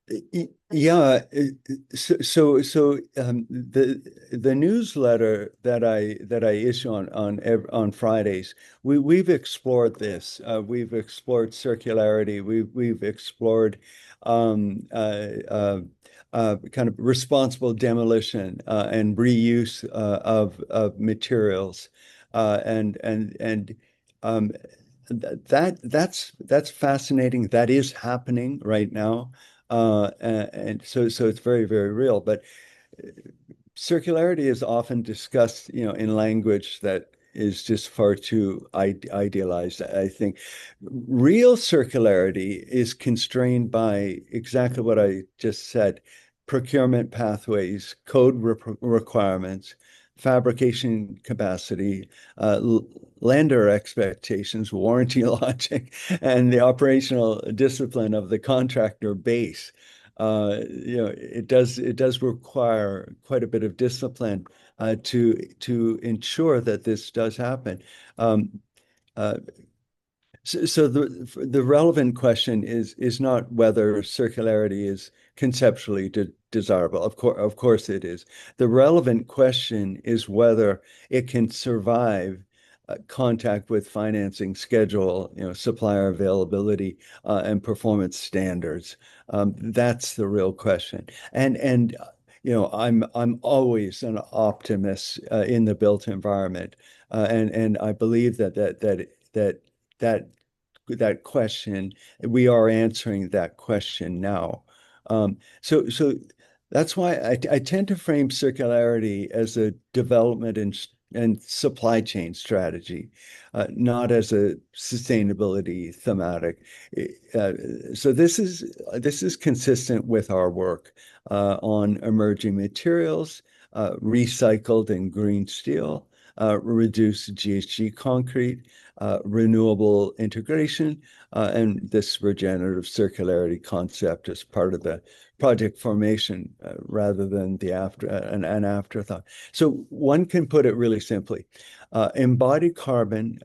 Yeah, the newsletter that I issue on Fridays, we've explored this. We've explored circularity. We've explored um, uh, uh, kind of responsible demolition and reuse of materials, and um, that's fascinating. That is happening right now. And so it's very, very real. But circularity is often discussed, in language that is just far too idealized. I think real circularity is constrained by exactly what I just said: procurement pathways, code requirements, fabrication capacity, lender expectations, warranty logic, and the operational discipline of the contractor base. It does require quite a bit of discipline to ensure that this does happen. Um, uh, so the relevant question is not whether circularity is conceptually desirable. Of course it is. The relevant question is whether it can survive contact with financing schedule, supplier availability, and performance standards. That's the real question. I'm always an optimist in the built environment, and I believe that that question, we are answering that question now. So that's why I tend to frame circularity as a development and supply chain strategy, not as a sustainability thematic. Uh, so this is consistent with our work on emerging materials, recycled and green steel, reduced GHG concrete, renewable integration, and this regenerative circularity concept as part of the project formation rather than an afterthought. So one can put it really simply. Embodied carbon,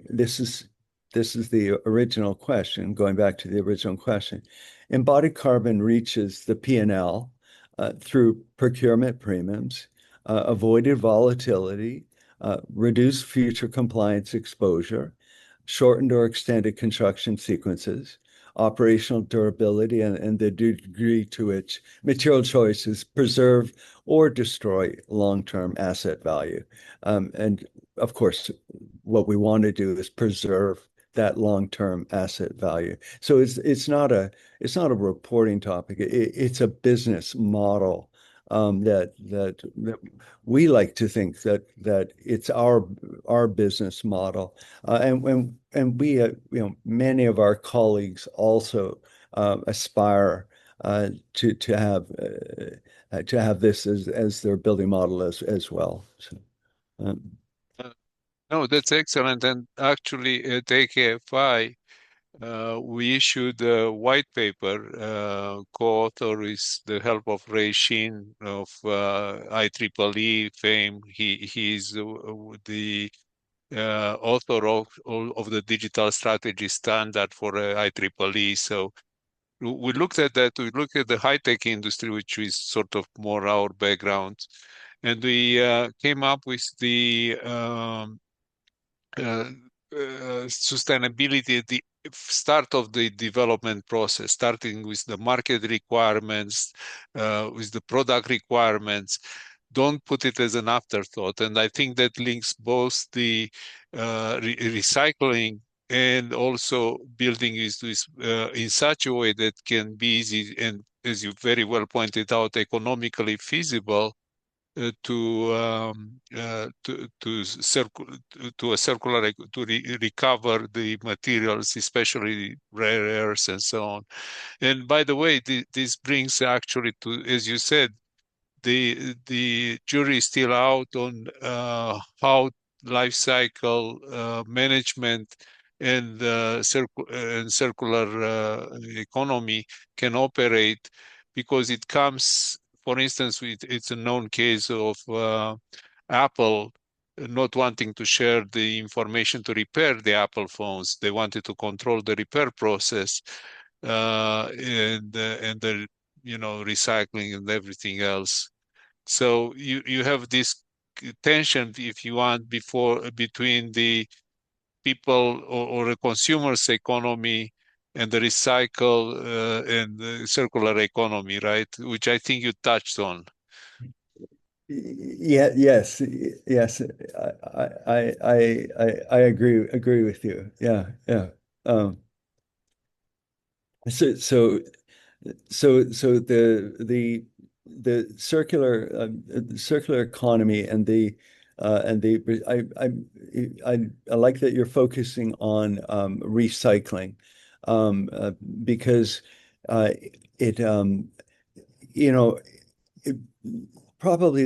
this is the original question, going back to the original question. Embodied carbon reaches the P&L through procurement premiums, avoided volatility, reduce future compliance exposure, shortened or extended construction sequences, operational durability, and the degree to which material choices preserve or destroy long-term asset value. And of course, what we want to do is preserve that long-term asset value. So it's not a reporting topic. It's a business model that we like to think that it's our business model, and we many of our colleagues also aspire to have this as their building model as well. So, um, Uh, No, that's excellent. And actually, at AKFI, we issued a white paper, co-author is the help of Reshaping of IEEE fame. He's the author of the digital strategy standard for IEEE. So we looked at that. We looked at the high-tech industry, which is sort of more our background, and we came up with the uh, sustainability at the start of the development process, starting with the market requirements, with the product requirements. Don't put it as an afterthought. And I think that links both the recycling and also building is in such a way that can be easy and, as you very well pointed out, economically feasible to a circular to recover the materials, especially rare earths and so on. And by the way, this brings actually to, as you said, the jury is still out on how life cycle management and circular economy can operate, because it comes, for instance, it's a known case of Apple not wanting to share the information to repair the Apple phones. They wanted to control the repair process. and the recycling and everything else. So you have this tension, if you want, before between the people or the consumers economy and the recycle and the circular economy, right? Which I think you touched on. Yeah, yes, yes. I agree with you. Yeah, yeah. Um, so so so the circular economy and the I like that you're focusing on recycling uh, because uh, it you know it, probably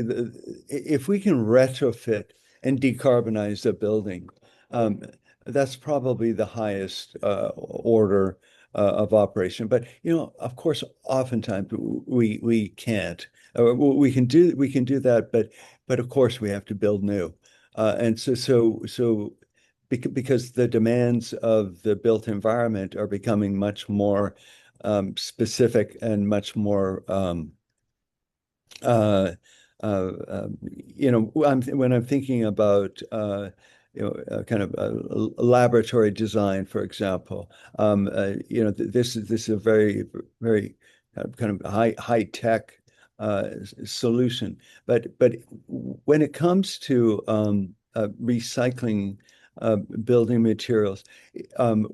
if we can retrofit and decarbonize a building, um, that's probably the highest order of operation. But of course, oftentimes we can't. We can do that, but of course we have to build new, and because the demands of the built environment are becoming much more specific and much more uh, when I'm thinking about kind of laboratory design, for example, this is a very kind of high tech solution. But when it comes to recycling building materials,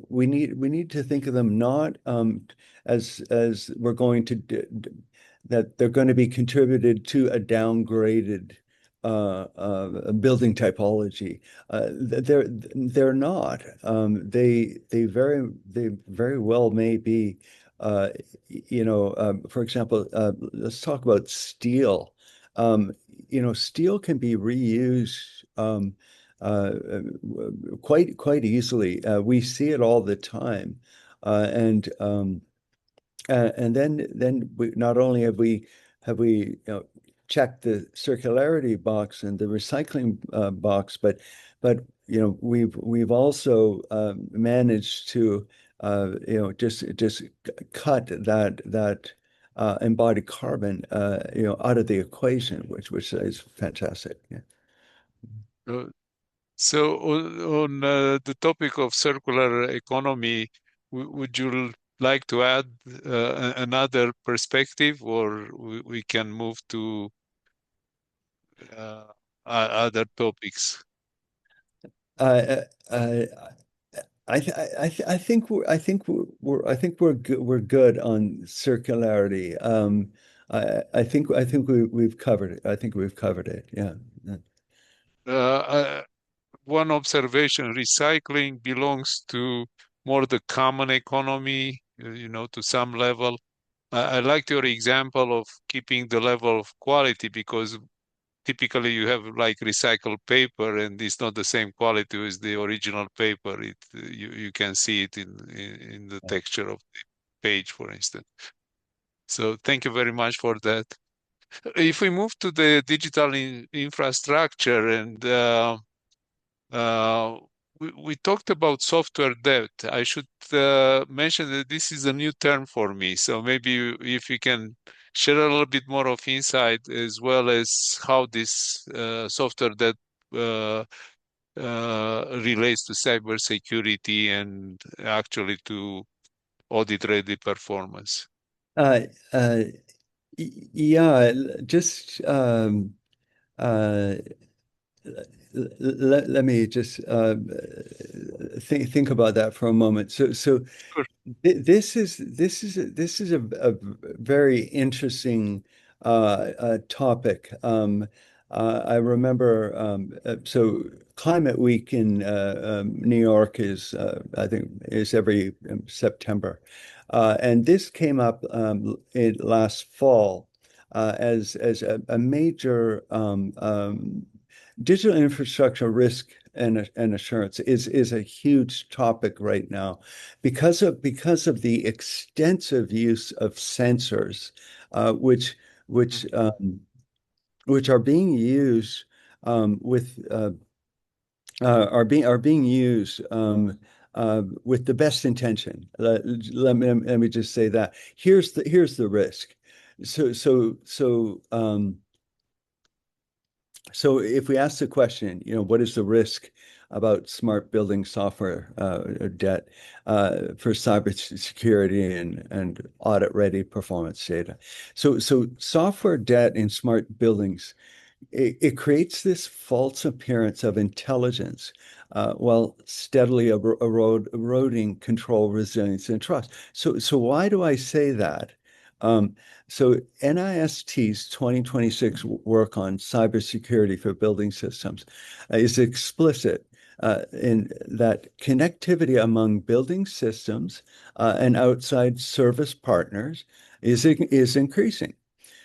we need to think of them not as we're going to that they're going to be contributed to a downgraded building typology. They're not. They very well may be. For example, let's talk about steel. Um, Steel can be reused uh, quite easily. We see it all the time, and then not only have we checked the circularity box and the recycling box, but we've also managed to just cut that embodied carbon out of the equation, which is fantastic. Yeah. Uh, So on the topic of circular economy, would you like to add another perspective, or we can move to other topics? Uh, uh, I think we're good. We're good on circularity. I think we've covered it. I think we've covered it. Yeah. Uh, One observation, recycling belongs to more the common economy, to some level. I liked your example of keeping the level of quality because typically you have like recycled paper and it's not the same quality as the original paper. You can see it in the texture of the page, for instance. So thank you very much for that. If we move to the digital infrastructure and uh, we talked about software debt. I should mention that this is a new term for me. So maybe if you can share a little bit more of insight as well as how this software debt uh, relates to cybersecurity and actually to audit-ready performance. Uh, uh, yeah. Just uh, let me just think about that for a moment. So Sure. this is a very interesting topic. I remember so Climate Week in New York is I think is every September, and this came up last fall as a major digital infrastructure risk and assurance is a huge topic right now because of the extensive use of sensors, which which um, which are being used with are being used with the best intention. Let me just say that. Here's the risk. So so so so if we ask the question, what is the risk about smart building software debt for cybersecurity and audit-ready performance data? So software debt in smart buildings, it creates this false appearance of intelligence while steadily eroding control, resilience, and trust. So why do I say that? Um, so NIST's 2026 work on cybersecurity for building systems is explicit in that connectivity among building systems and outside service partners is increasing.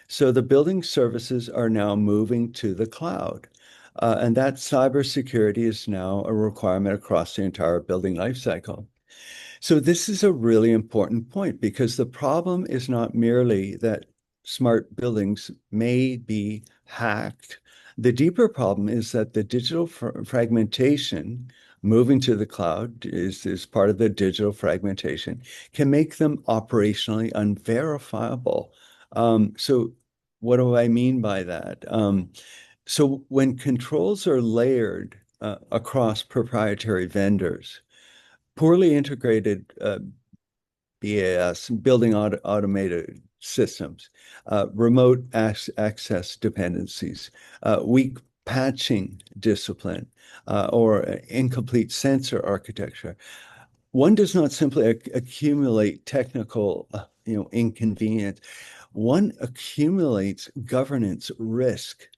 So the building services are now moving to the cloud. And that cybersecurity is now a requirement across the entire building lifecycle. So this is a really important point because the problem is not merely that smart buildings may be hacked. The deeper problem is that the digital fragmentation moving to the cloud is part of the digital fragmentation can make them operationally unverifiable. So what do I mean by that? So when controls are layered across proprietary vendors, poorly integrated BAS, building automated systems, remote access dependencies, weak patching discipline, or incomplete sensor architecture. One does not simply accumulate technical, inconvenience. One accumulates governance risk.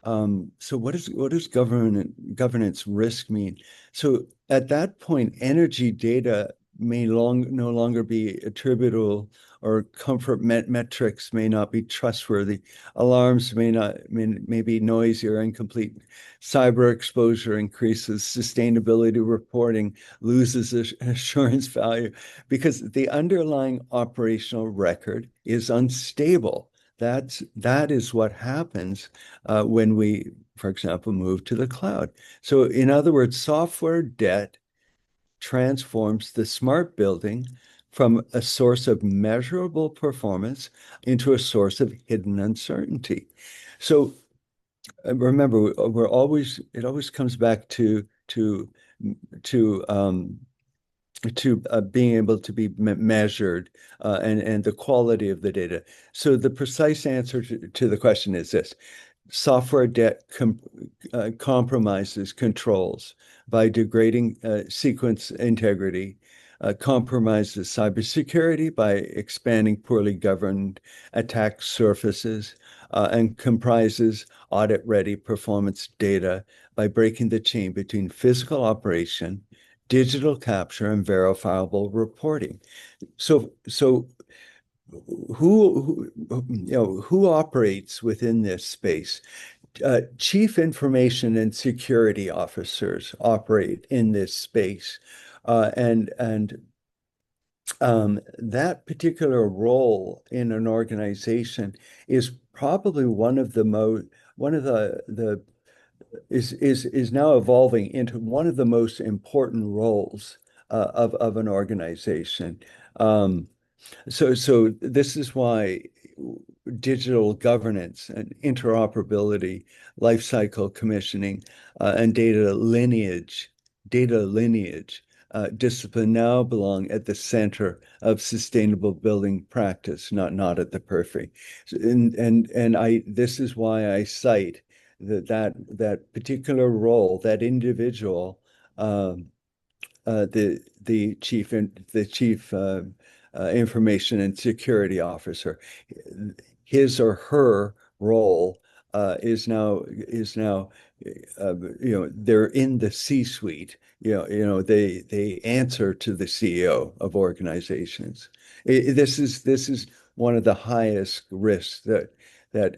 So what does governance risk mean? So at that point, energy data may no longer be attributable, or comfort metrics may not be trustworthy. Alarms may be noisy or incomplete. Cyber exposure increases. Sustainability reporting loses assurance value because the underlying operational record is unstable. That is what happens when we, for example, move to the cloud. So, in other words, software debt transforms the smart building from a source of measurable performance into a source of hidden uncertainty. So remember, it always comes back to being able to be measured and the quality of the data. So the precise answer to the question is this: software debt compromises controls by degrading sequence integrity, compromises cybersecurity by expanding poorly governed attack surfaces, and comprises audit-ready performance data by breaking the chain between physical operation, digital capture, and verifiable reporting. So who operates within this space? Chief information and security officers operate in this space, and that particular role in an organization is probably one of the is now evolving into one of the most important roles of an organization. Um, so this is why digital governance and interoperability, lifecycle commissioning, and data lineage discipline now belong at the center of sustainable building practice, not at the periphery. And I this is why I cite that particular role, that individual, um, the chief information and security officer. His or her role is now they're in the C-suite. They answer to the CEO of organizations. This is one of the highest risks that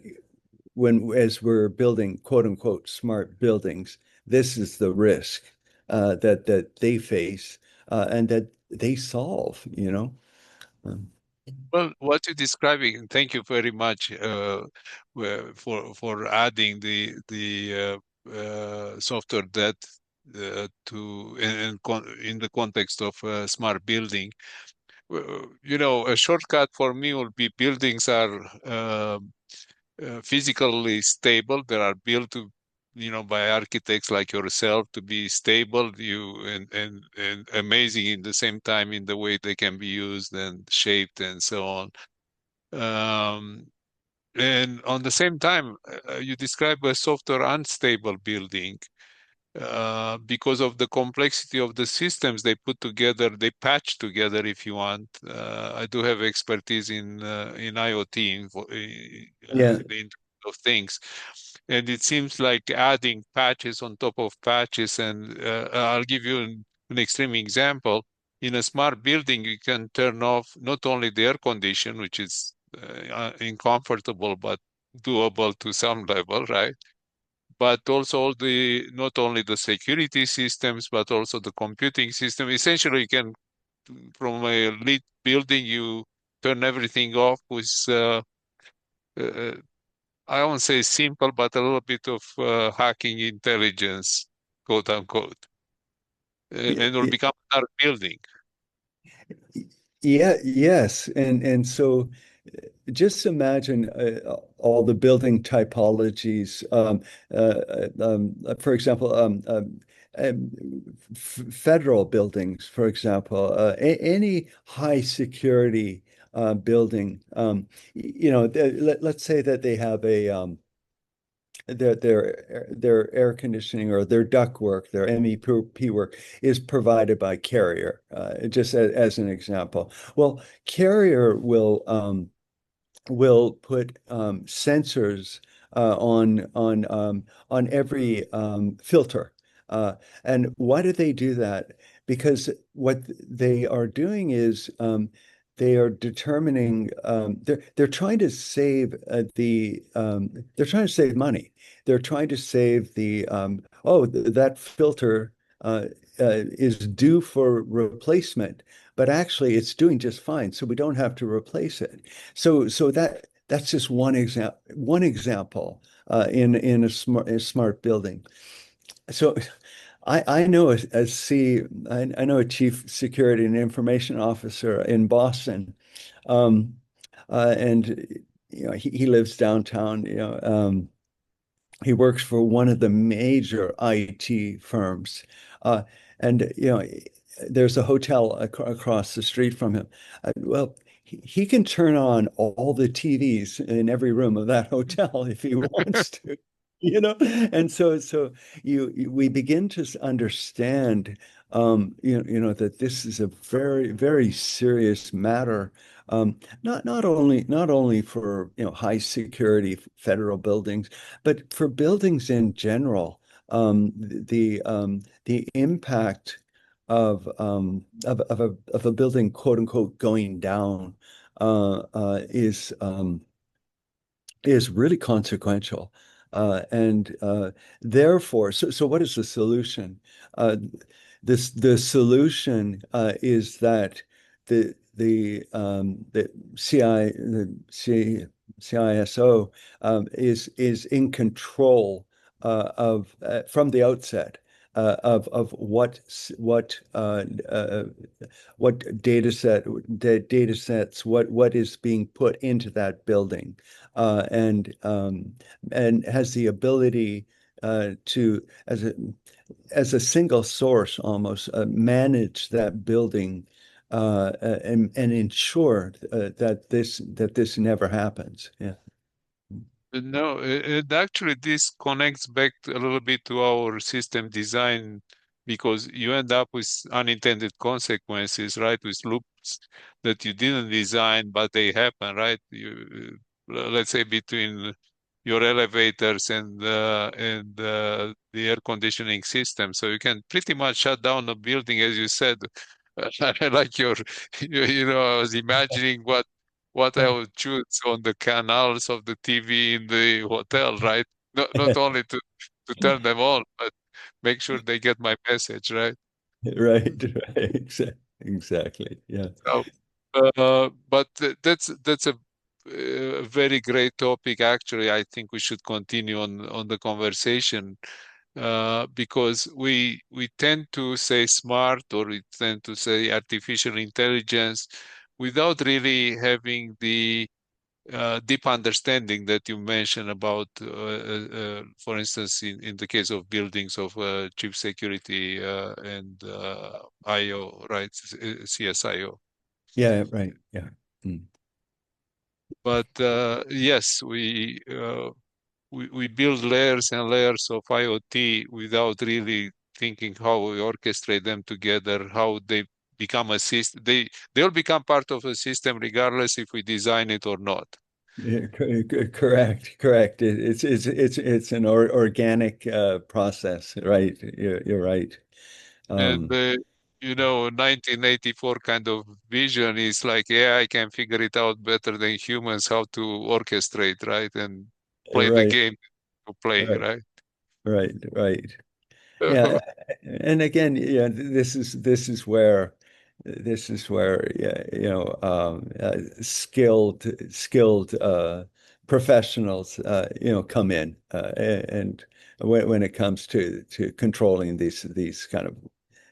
when as we're building quote unquote smart buildings, this is the risk that they face and that they solve. Um, Well, what you're describing, and thank you very much for adding the software debt in the context of smart building. A shortcut for me would be buildings are physically stable. They are built to, by architects like yourself to be stable, and amazing in the same time in the way they can be used and shaped and so on. Um, and on the same time, you describe a software unstable building because of the complexity of the systems they put together, they patch together, if you want. I do have expertise in IoT, Yeah. the Internet of Things, and it seems like adding patches on top of patches. And I'll give you an extreme example. In a smart building, you can turn off not only the air condition, which is uncomfortable but doable to some level, right? But also not only the security systems, but also the computing system. Essentially, you can, from a lit building, you turn everything off with, uh, I won't say simple, but a little bit of hacking intelligence, quote unquote, and Yeah. it will become another building. Yeah, yes. And so just imagine all the building typologies. For example, um, federal buildings, for example, any high security building. Let's say that they have a their air conditioning or their duct work, their MEP work is provided by Carrier, just as an example. Well, Carrier will put sensors on every filter. Uh, and why do they do that? Because what they are doing is they are determining they're trying to save they're trying to save money. They're trying to save that filter is due for replacement, but actually it's doing just fine, so we don't have to replace it. So that's just one example in a smart building. So I know I know a chief security and information officer in Boston, um, and he lives downtown. He works for one of the major IT firms, uh, and there's a hotel across the street from him. Well, he can turn on all the TVs in every room of that hotel if he wants to, And so we begin to understand, that this is a very, very serious matter. Not only for high security federal buildings, but for buildings in general. The impact of a building, quote unquote, going down uh, uh, is um, is really consequential. And therefore, so what is the solution? Uh, the solution is that the CISO is in control from the outset of what data sets, what is being put into that building, and has the ability to, as a single source, almost manage that building, and ensure that this never happens. Yeah. No, actually, this connects back a little bit to our system design because you end up with unintended consequences, right? With loops that you didn't design, but they happen, right? Let's say between your elevators and the air conditioning system. So you can pretty much shut down a building, as you said. I like I was imagining what I would choose on the canals of the TV in the hotel, right? Not only to turn them on, but make sure they get my message, right? Right, right, exactly. Yeah. So, but that's a very great topic. Actually, I think we should continue on the conversation. because we tend to say smart, or we tend to say artificial intelligence without really having the deep understanding that you mentioned about, for instance, in the case of buildings of chip security and IO, right, CSIO. Yeah, right. Yeah. Mm. But yes, we build layers and layers of IoT without really thinking how we orchestrate them together, how they become a system. They'll become part of a system regardless if we design it or not. Yeah, correct, correct. It's an organic process, right? You're right. And Um, 1984 kind of vision is like AI can figure it out better than humans how to orchestrate, right? And play the right, game to play, right, right? right. Yeah, and again, yeah, this is where yeah, skilled professionals come in and when it comes to controlling these kind of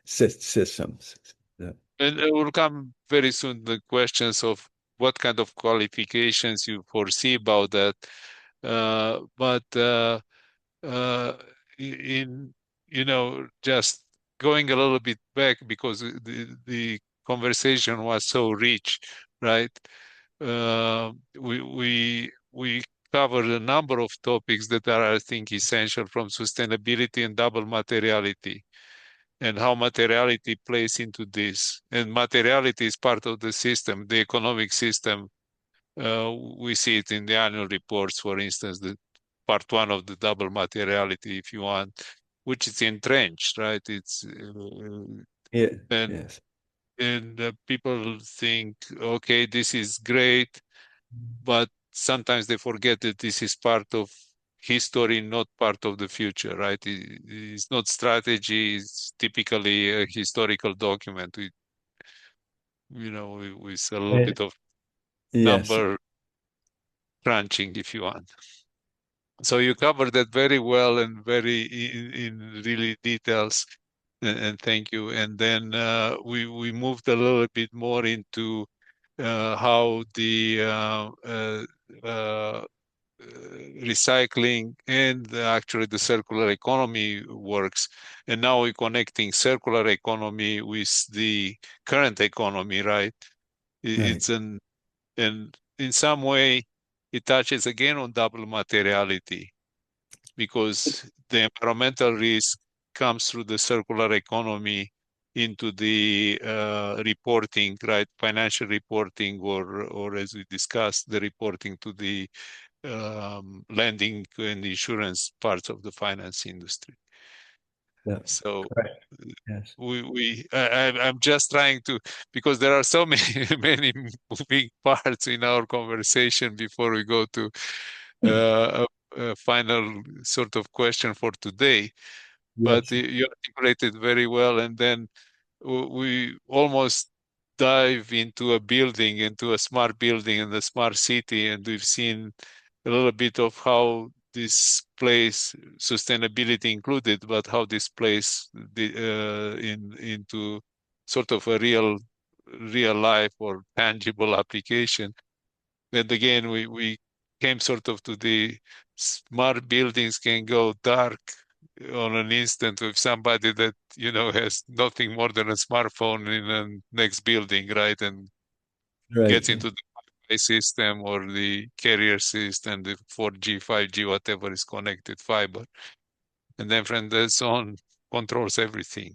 systems. Yeah. And it will come very soon the questions of what kind of qualifications you foresee about that. But in just going a little bit back because the conversation was so rich, right? We covered a number of topics that are, I think, essential, from sustainability and double materiality, and how materiality plays into this. And materiality is part of the system, the economic system. We see it in the annual reports, for instance, the part one of the double materiality, if you want, which is entrenched, right? It's Yeah, and yes. people think, okay, this is great, but sometimes they forget that this is part of history, not part of the future, right? It's not strategy, it's typically a historical document with a little Eh, bit of yes. number crunching, if you want. So you covered that very well and very in really details, and thank you. And then we moved a little bit more into how the recycling and actually the circular economy works. And now we're connecting circular economy with the current economy, right? Right. It's an and in some way it touches again on double materiality, because the environmental risk comes through the circular economy into the reporting, right? Financial reporting, or as we discussed, the reporting to the lending and insurance parts of the finance industry. Yeah. So Correct. Yes. I'm just trying to, because there are so many many moving parts in our conversation before we go to a final sort of question for today. But Yes. you articulated very well, and then we almost dive into a building, into a smart building and the smart city, and we've seen a little bit of how this plays, sustainability included, but how this plays into sort of a real life or tangible application. And again, we came sort of to the smart buildings can go dark on an instant with somebody that has nothing more than a smartphone in the next building, right? And gets Right. into the Wi-Fi system or the carrier system, the 4G, 5G, whatever is connected fiber, and then from this on controls everything.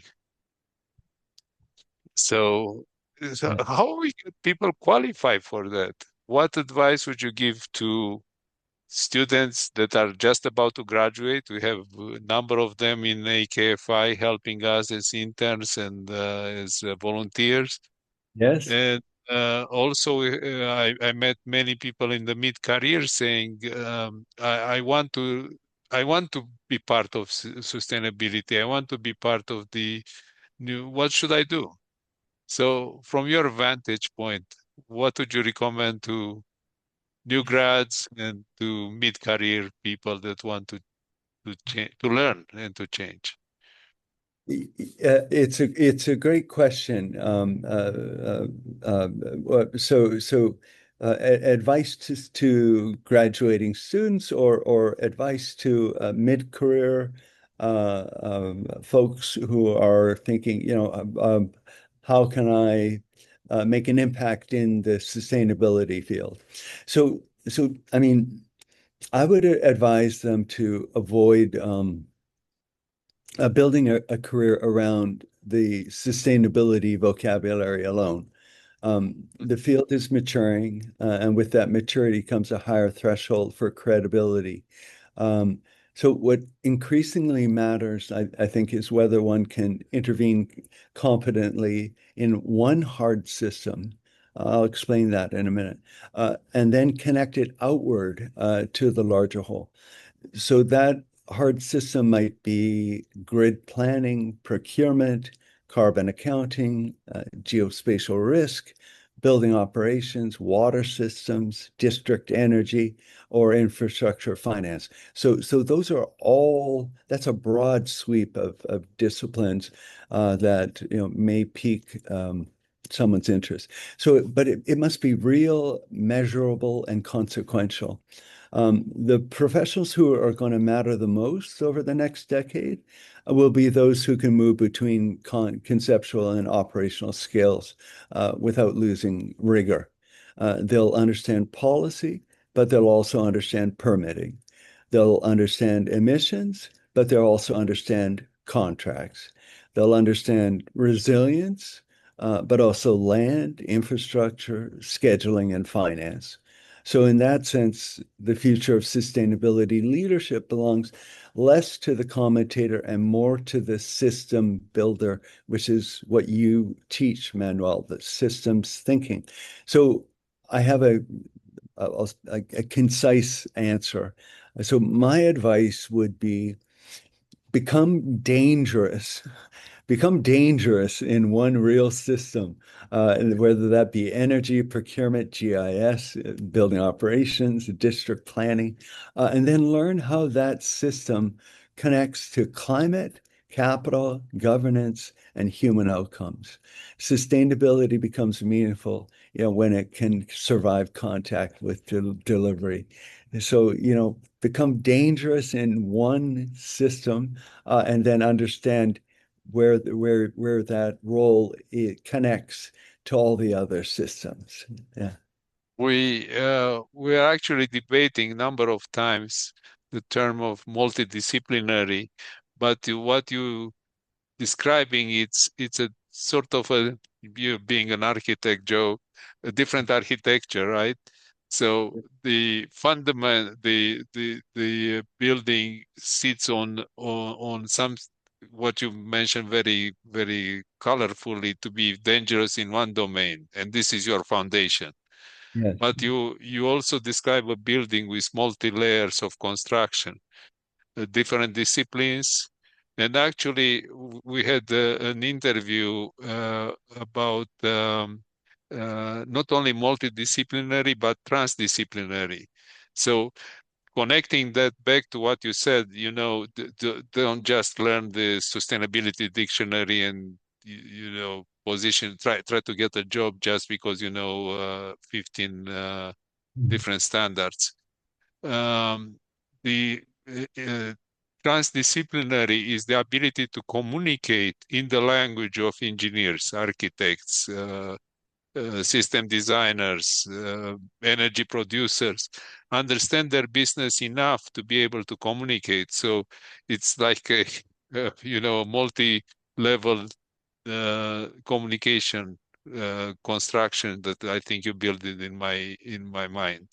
So Yeah. how we get people qualify for that? What advice would you give to students that are just about to graduate? We have a number of them in AKFI helping us as interns and as volunteers. Yes. And also, I met many people in the mid-career saying, I want to be part of sustainability. I want to be part of the new. What should I do? So, from your vantage point, what would you recommend to new grads and to mid-career people that want to to learn and to change. It's a great question. Advice to graduating students or advice to mid-career folks who are thinking, how can I make an impact in the sustainability field? I mean, I would advise them to avoid building a career around the sustainability vocabulary alone. The field is maturing, and with that maturity comes a higher threshold for credibility. Um, so what increasingly matters, I think, is whether one can intervene competently in one hard system. I'll explain that in a minute, and then connect it outward to the larger whole. So that hard system might be grid planning, procurement, carbon accounting, geospatial risk, building operations, water systems, district energy, or infrastructure finance. So those are all, that's a broad sweep of disciplines that may pique someone's interest. But it must be real, measurable, and consequential. The professionals who are going to matter the most over the next decade will be those who can move between conceptual and operational skills without losing rigor. They'll understand policy, but they'll also understand permitting. They'll understand emissions, but they'll also understand contracts. They'll understand resilience, but also land, infrastructure, scheduling, and finance. So, in that sense, the future of sustainability leadership belongs less to the commentator and more to the system builder, which is what you teach, Manuel, the systems thinking. So, I have a concise answer. So, my advice would be become dangerous in one real system, and whether that be energy, procurement, GIS, building operations, district planning, and then learn how that system connects to climate, capital, governance, and human outcomes. Sustainability becomes meaningful, when it can survive contact with delivery. So, become dangerous in one system, and then understand where that role it connects to all the other systems. Yeah. We are actually debating a number of times the term of multidisciplinary, but what you describing it's a sort of a, you being an architect, Joe, a different architecture, right? So the fundament, the building sits on some, what you mentioned very colorfully, to be dangerous in one domain, and this is your foundation. Yes. But you also describe a building with multi layers of construction, different disciplines. And actually, we had an interview about not only multidisciplinary, but transdisciplinary. So connecting that back to what you said, don't just learn the sustainability dictionary and, position, try to get a job just because 15 Mhm. different standards. The transdisciplinary is the ability to communicate in the language of engineers, architects, system designers, energy producers, understand their business enough to be able to communicate. So it's like multi-level communication construction that I think you built it in my mind.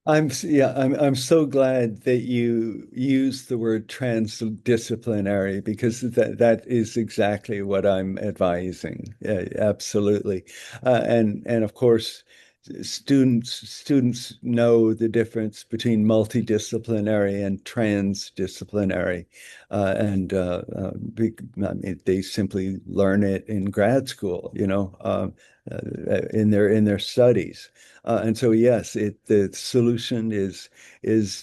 I'm so glad that you use the word transdisciplinary because that is exactly what I'm advising. Yeah, absolutely. And of course, students know the difference between multidisciplinary and transdisciplinary, I mean, they simply learn it in grad school, in their studies. And so, yes, the solution is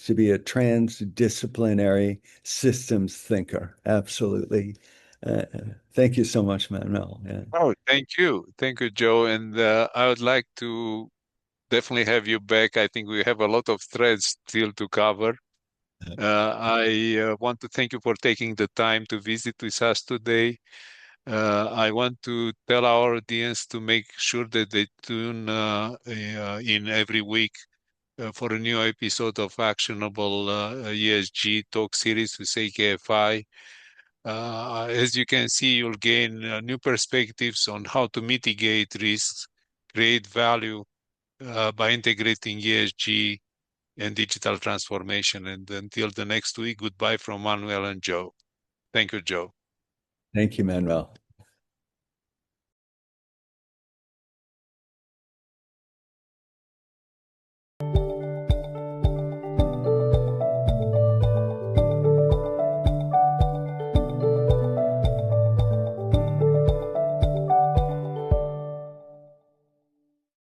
to be a transdisciplinary systems thinker. Absolutely. Uh, Thank you so much, Manuel. Yeah. Oh, thank you, Joe. And I would like to definitely have you back. I think we have a lot of threads still to cover. I want to thank you for taking the time to visit with us today. I want to tell our audience to make sure that they tune in every week for a new episode of Actionable ESG Talk Series with AKFI. As you can see, you'll gain new perspectives on how to mitigate risks, create value by integrating ESG and digital transformation. And until the next week, goodbye from Manuel and Joe. Thank you, Joe. Thank you, Manuel.